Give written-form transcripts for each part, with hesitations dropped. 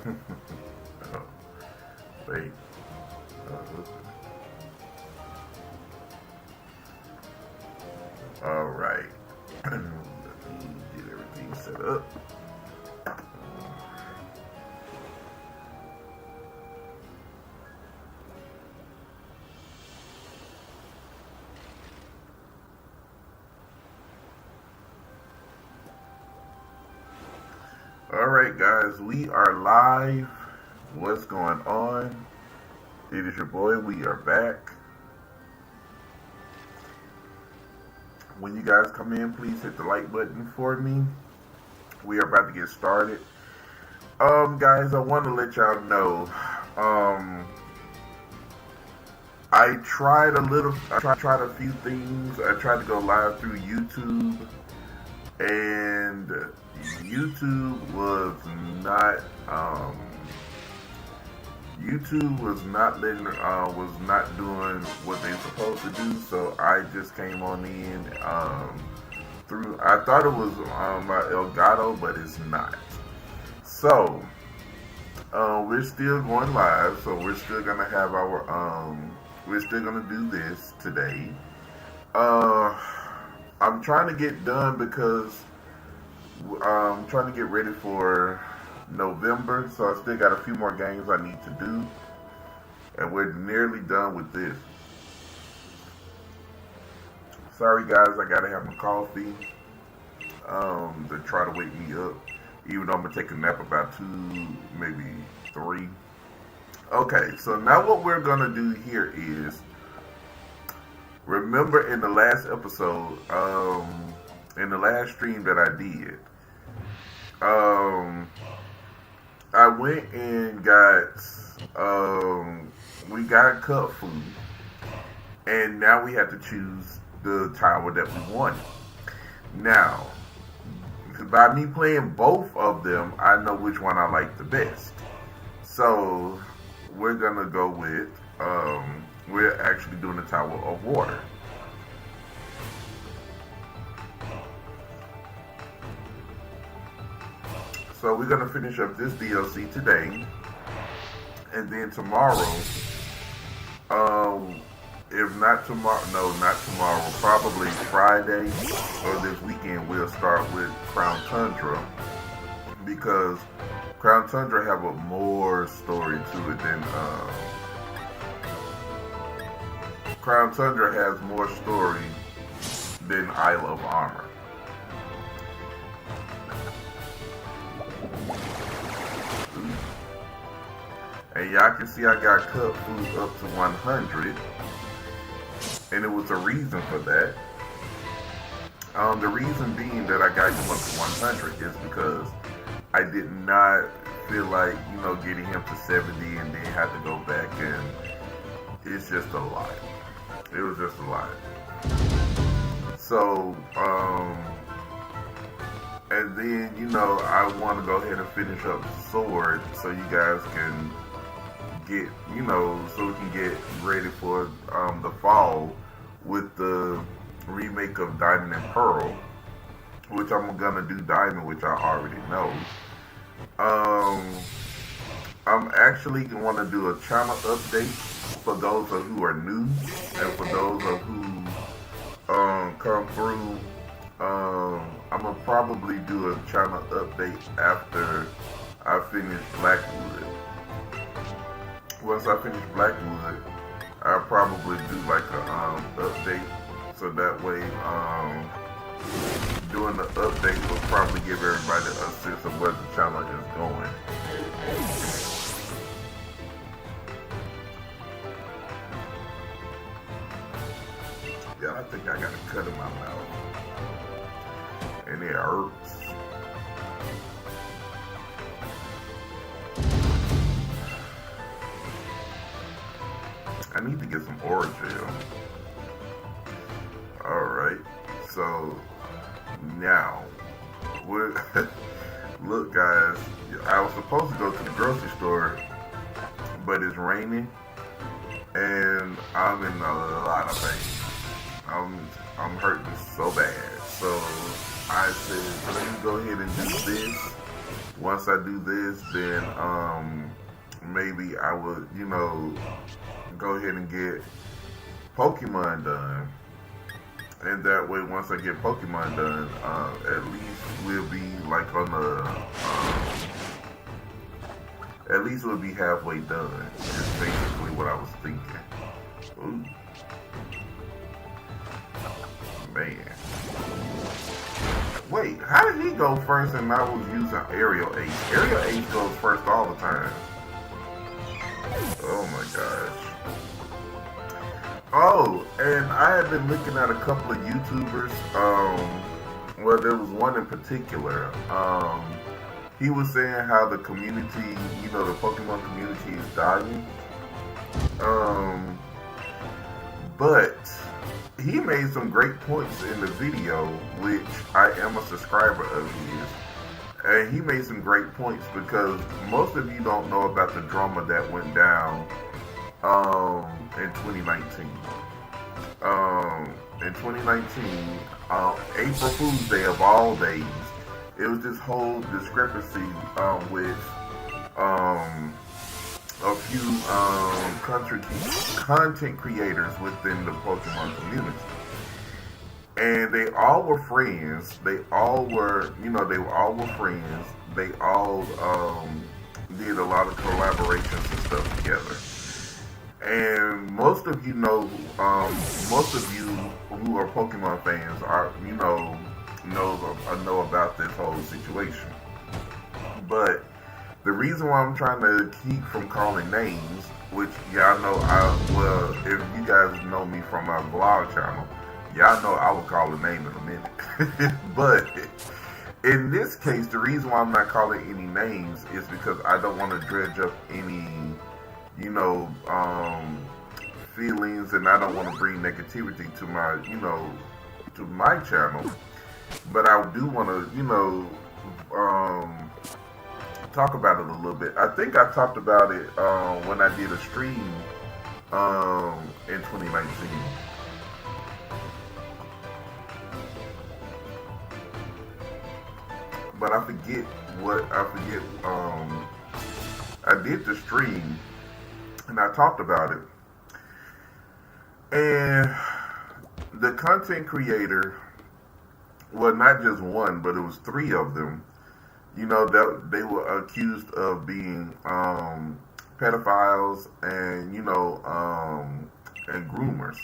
Oh, wait. All right. Let me get everything set up. All right, guys, we are live. What's going on? It is your boy. We are back. When you guys come in, please hit the like button for me. We are about to get started. Guys, I want to let y'all know. I tried a few things. I tried to go live through YouTube, and YouTube was not was not doing what they supposed to do. So I just came on in through. I thought it was my Elgato, but it's not. So we're still going live. So we're still gonna have our we're still gonna do this today. I'm trying to get done because I'm trying to get ready for November, so I still got a few more games I need to do, and we're nearly done with this. Sorry guys, I gotta have my coffee to try to wake me up, even though I'm gonna take a nap about 2, maybe 3. Okay, so now what we're gonna do here is, remember in the last episode, in the last stream that I did, I went and got, we got cut food, and now we have to choose the tower that we wanted. Now, by me playing both of them, I know which one I like the best. So, we're gonna go with, we're actually doing the Tower of Water. So we're gonna finish up this DLC today, and then tomorrow, if not tomorrow, no, not tomorrow, probably Friday or this weekend, we'll start with Crown Tundra, because Crown Tundra have a more story to it than Crown Tundra has more story than Isle of Armor. And y'all can see I got cut food up to 100, and it was a reason for that. The reason being that I got him up to 100 is because I did not feel like, getting him to 70 and then have to go back, and it's just a lot. It was just a lot. So, and then, I want to go ahead and finish up Sword so you guys can get, so we can get ready for the fall with the remake of Diamond and Pearl, which I'm gonna do Diamond, which I already know. I'm actually gonna do a channel update for those of who are new, and for those of who come through. I'm gonna probably do a channel update after I finish Blackwood. Once I finish Blackwood, I'll probably do like a update, so that way doing the update will probably give everybody a sense of where the channel is going. Yeah, I think I got a cut in my mouth, and it hurts. I need to get some Orajel. Alright, so now, look guys, I was supposed to go to the grocery store, but it's raining, and I'm in a lot of pain. I'm hurting so bad. So I said, let me go ahead and do this Once I do this, then maybe I would, go ahead and get Pokemon done. And that way, once I get Pokemon done, at least we'll be like on the, at least we'll be halfway done. Is basically what I was thinking. Ooh. Man. Wait, how did he go first and I was using Aerial Ace? Aerial Ace goes first all the time. Oh my gosh. Oh, and I have been looking at a couple of YouTubers. Well, there was one in particular. He was saying how the community, the Pokemon community is dying. But he made some great points in the video, which I am a subscriber of his. And he made some great points because most of you don't know about the drama that went down in 2019. In 2019, April Fool's Day of all days, it was this whole discrepancy with a few content creators within the Pokemon community. And they all were friends. They all were, friends. They all did a lot of collaborations and stuff together. And most of you know who are Pokemon fans are, know about this whole situation. But the reason why I'm trying to keep from calling names, which y'all know, if you guys know me from my vlog channel, y'all know I will call a name in a minute. But in this case, the reason why I'm not calling any names is because I don't want to dredge up any, feelings, and I don't want to bring negativity to my, to my channel. But I do want to, talk about it a little bit. I think I talked about it when I did a stream in 2019. But I forget I did the stream and I talked about it. And the content creator, well, not just one, but it was three of them, that they were accused of being pedophiles and, and groomers.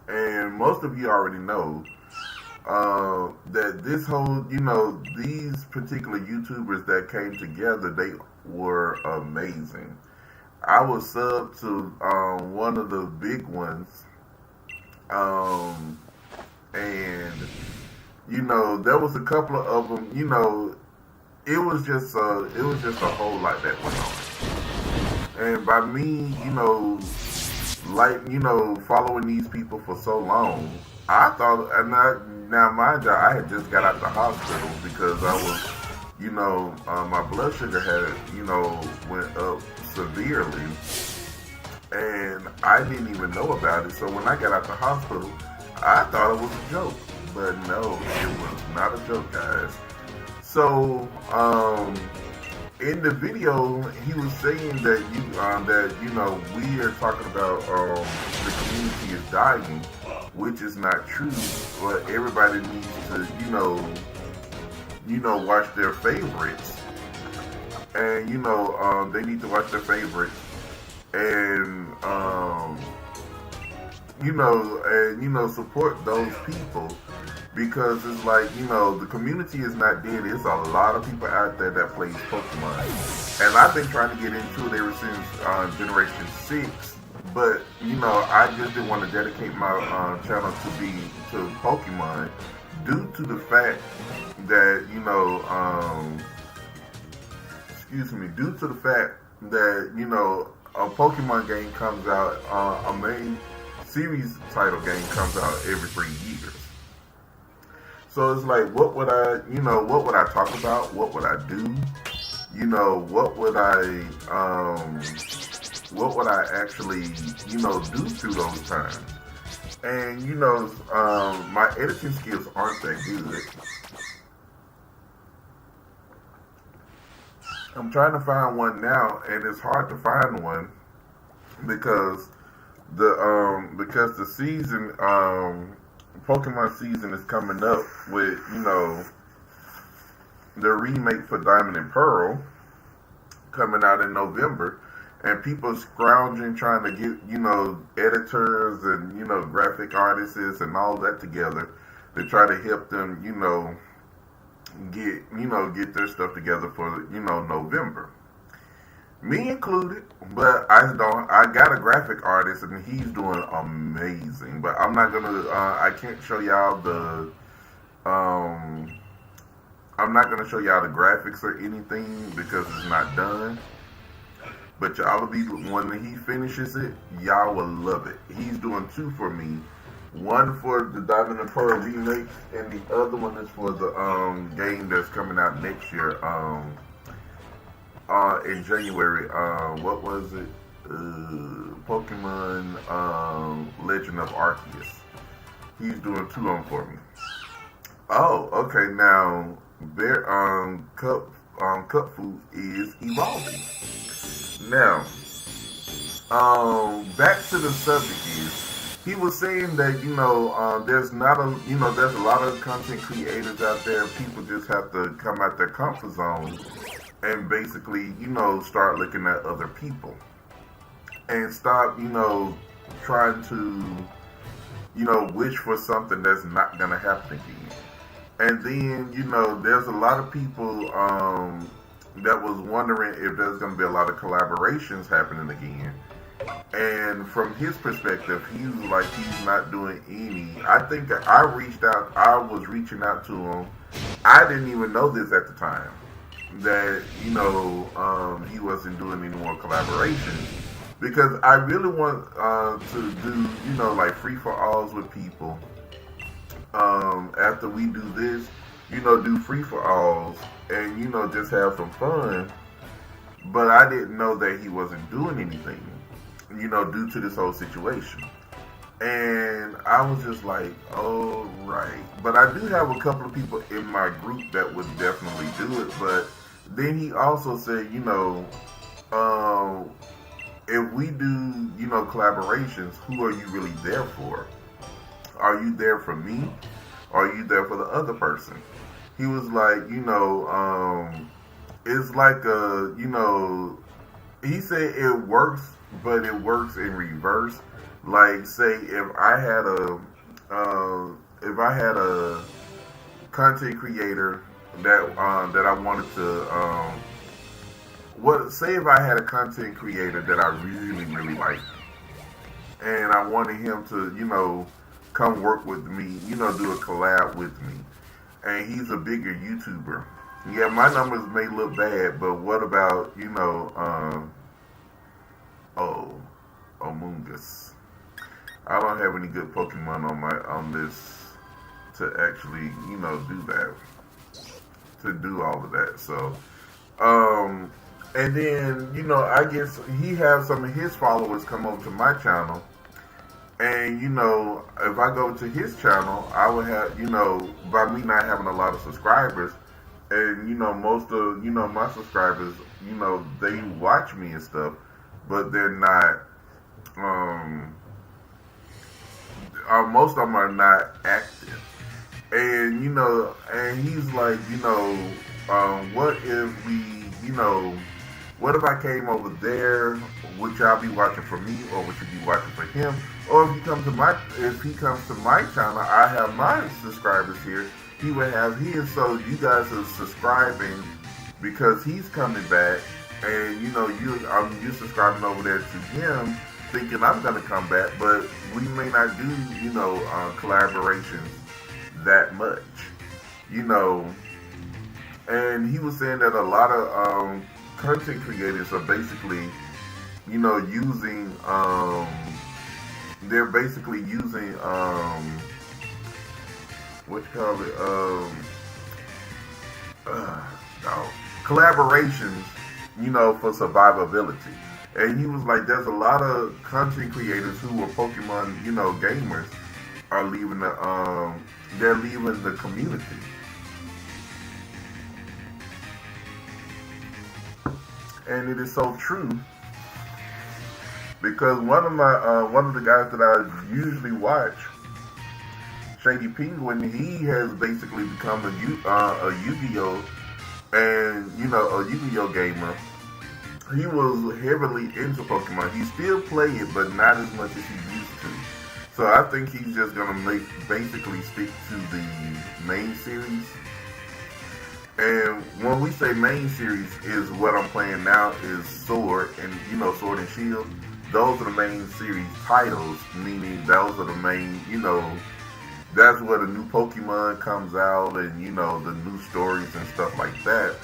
And most of you already know that this whole, these particular YouTubers that came together, they were amazing. I was sub to one of the big ones, and there was a couple of them. It was just a whole lot that went on. And by me, following these people for so long, I thought, now mind you, I had just got out the hospital because I was, my blood sugar had, went up severely, and I didn't even know about it. So when I got out the hospital, I thought it was a joke, but no, it was not a joke, guys. So, in the video, he was saying that we are talking about the community is dying, which is not true. But everybody needs to, watch their favorites, and they need to watch their favorites, and support those people. Because it's like, the community is not dead. There's a lot of people out there that plays Pokemon. And I've been trying to get into it ever since Generation 6. But, I just didn't want to dedicate my channel to Pokemon due to the fact that, due to the fact that, a Pokemon game comes out, a main series title game comes out every 3 years. So it's like, what would I talk about? What would I do? What would I actually, do through those times? And, my editing skills aren't that good. I'm trying to find one now, and it's hard to find one because the season Pokemon season is coming up with the remake for Diamond and Pearl coming out in November, and people scrounging trying to get editors and graphic artists and all that together to try to help them get their stuff together for November. Me included, but I got a graphic artist and he's doing amazing. But I'm not gonna. I can't show y'all the. Um, I'm not gonna show y'all the graphics or anything because it's not done. But y'all will be when he finishes it. Y'all will love it. He's doing two for me. One for the Diamond and Pearl remake, and the other one is for the game that's coming out next year. In January. What was it? Pokemon Legend of Arceus. He's doing two of them for me. Oh, okay. Now, their cup food is evolving. Now, back to the subject is he was saying that there's not a there's a lot of content creators out there. People just have to come out their comfort zone and basically start looking at other people and stop trying to wish for something that's not gonna happen again. And then there's a lot of people that was wondering if there's gonna be a lot of collaborations happening again. And from his perspective, he was like he's not doing any. I think I was reaching out to him. I didn't even know this at the time that he wasn't doing any more collaborations because I really want to do like free for alls with people. After we do this, do free for alls and just have some fun. But I didn't know that he wasn't doing anything, due to this whole situation. And I was just like, oh, right. But I do have a couple of people in my group that would definitely do it. But then he also said, if we do, collaborations, who are you really there for? Are you there for me? Or are you there for the other person? He was like, it's like he said it works, but it works in reverse. Like, say if I had a content creator that I wanted to say if I had a content creator that I really really liked, and I wanted him to come work with me, do a collab with me, and he's a bigger YouTuber. Yeah, my numbers may look bad, but what about Among Us? I don't have any good Pokemon on this to actually do that, to do all of that. So and then I guess he has some of his followers come over to my channel, and if I go to his channel, I would have by me not having a lot of subscribers, and most of my subscribers they watch me and stuff, but they're not most of them are not active. And and he's like, what if we, what if I came over there? Would y'all be watching for me, or would you be watching for him? Or if he comes to my channel, I have my subscribers here. He would have his. So you guys are subscribing because he's coming back, and you're subscribing over there to him, thinking I'm gonna come back, but we may not do collaborations that much, And he was saying that a lot of content creators are basically, using they're basically using what you call it collaborations, for survivability. And he was like, there's a lot of content creators who are Pokemon, gamers are leaving they're leaving the community. and it is so true because one of the guys that I usually watch, Shady Penguin, he has basically become a Yu-Gi-Oh and a Yu-Gi-Oh gamer. He was heavily into Pokemon. He still plays it, but not as much as he used to. So I think he's just gonna basically stick to the main series. And when we say main series, is what I'm playing now is Sword and Sword and Shield. Those are the main series titles, meaning those are the main, that's where the new Pokemon comes out and the new stories and stuff like that.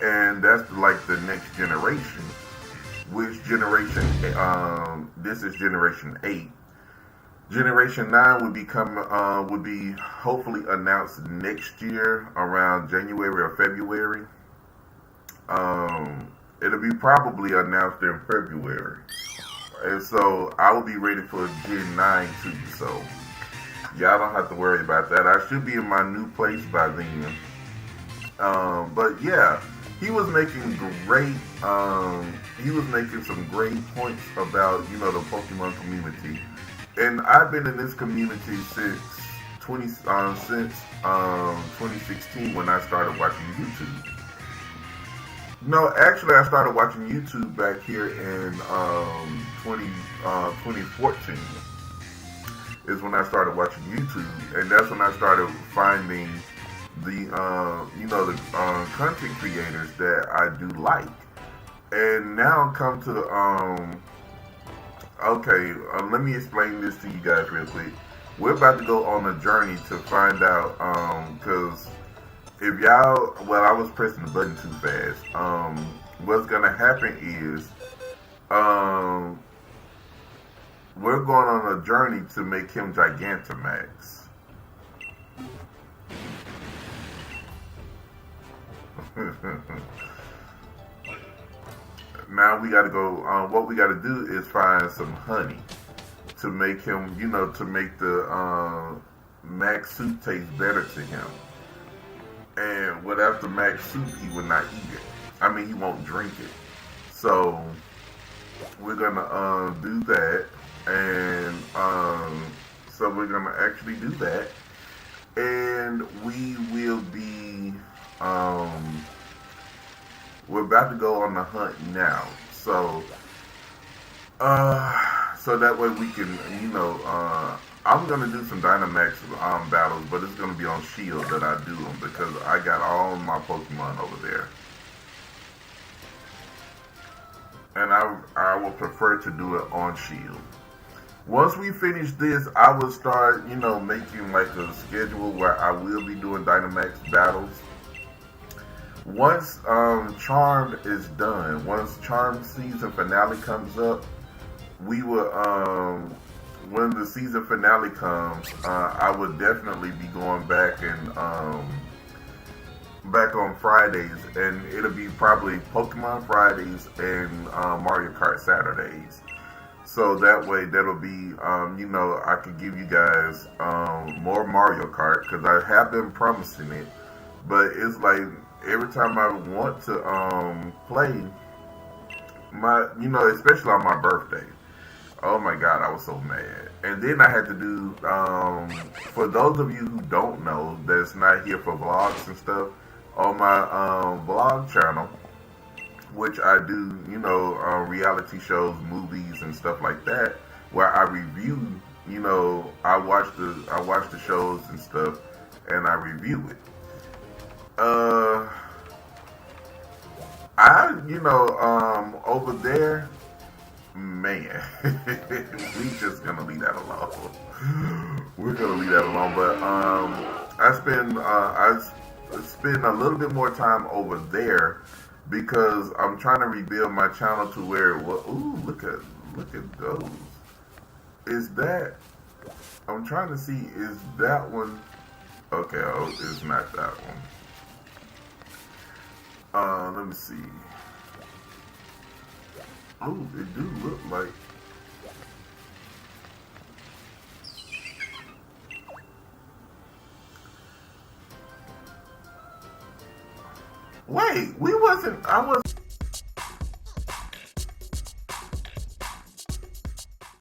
And that's like the next generation, which generation? This is Generation 8. Generation 9 would be hopefully announced next year around January or February. It'll be probably announced in February, and so I will be ready for Gen 9 too. So y'all don't have to worry about that. I should be in my new place by then. But yeah. He was making great. He was making some great points about the Pokemon community, and I've been in this community since 2016 when I started watching YouTube. No, actually, I started watching YouTube back here in 2014 is when I started watching YouTube, and that's when I started finding the content creators that I do like. And now come to the let me explain this to you guys real quick. We're about to go on a journey to find out because if y'all, I was pressing the button too fast. What's gonna happen is we're going on a journey to make him Gigantamax. Now we gotta go, what we gotta do is find some honey to make him, to make the max soup taste better to him. And without the max soup, he will not eat it. I mean, he won't drink it. So we're gonna do that, and so we're gonna actually do that, and we will be. We're about to go on the hunt now, so so that way we can, I'm gonna do some Dynamax battles, but it's gonna be on Shield that I do them because I got all my Pokemon over there, and I will prefer to do it on Shield. Once we finish this, I will start, making like a schedule where I will be doing Dynamax battles. Once Charmed is done, once Charmed season finale comes up, we will, when the season finale comes, I would definitely be going back and back on Fridays, and it'll be probably Pokemon Fridays and Mario Kart Saturdays. So that way, that'll be, I can give you guys more Mario Kart because I have been promising it, but it's like every time I want to play my, especially on my birthday. Oh my God, I was so mad. And then I had to do, for those of you who don't know, that's not here for vlogs and stuff, on my vlog channel, which I do, reality shows, movies, and stuff like that, where I review, I watch the shows and stuff, and I review it. Over there, man, we just gonna leave that alone. We're gonna leave that alone, but I spend a little bit more time over there because I'm trying to rebuild my channel to where, ooh, look at those. Is that, I'm trying to see, is that one, okay, oh, it's not that one. Let me see. Oh, it do look like. Wait, I was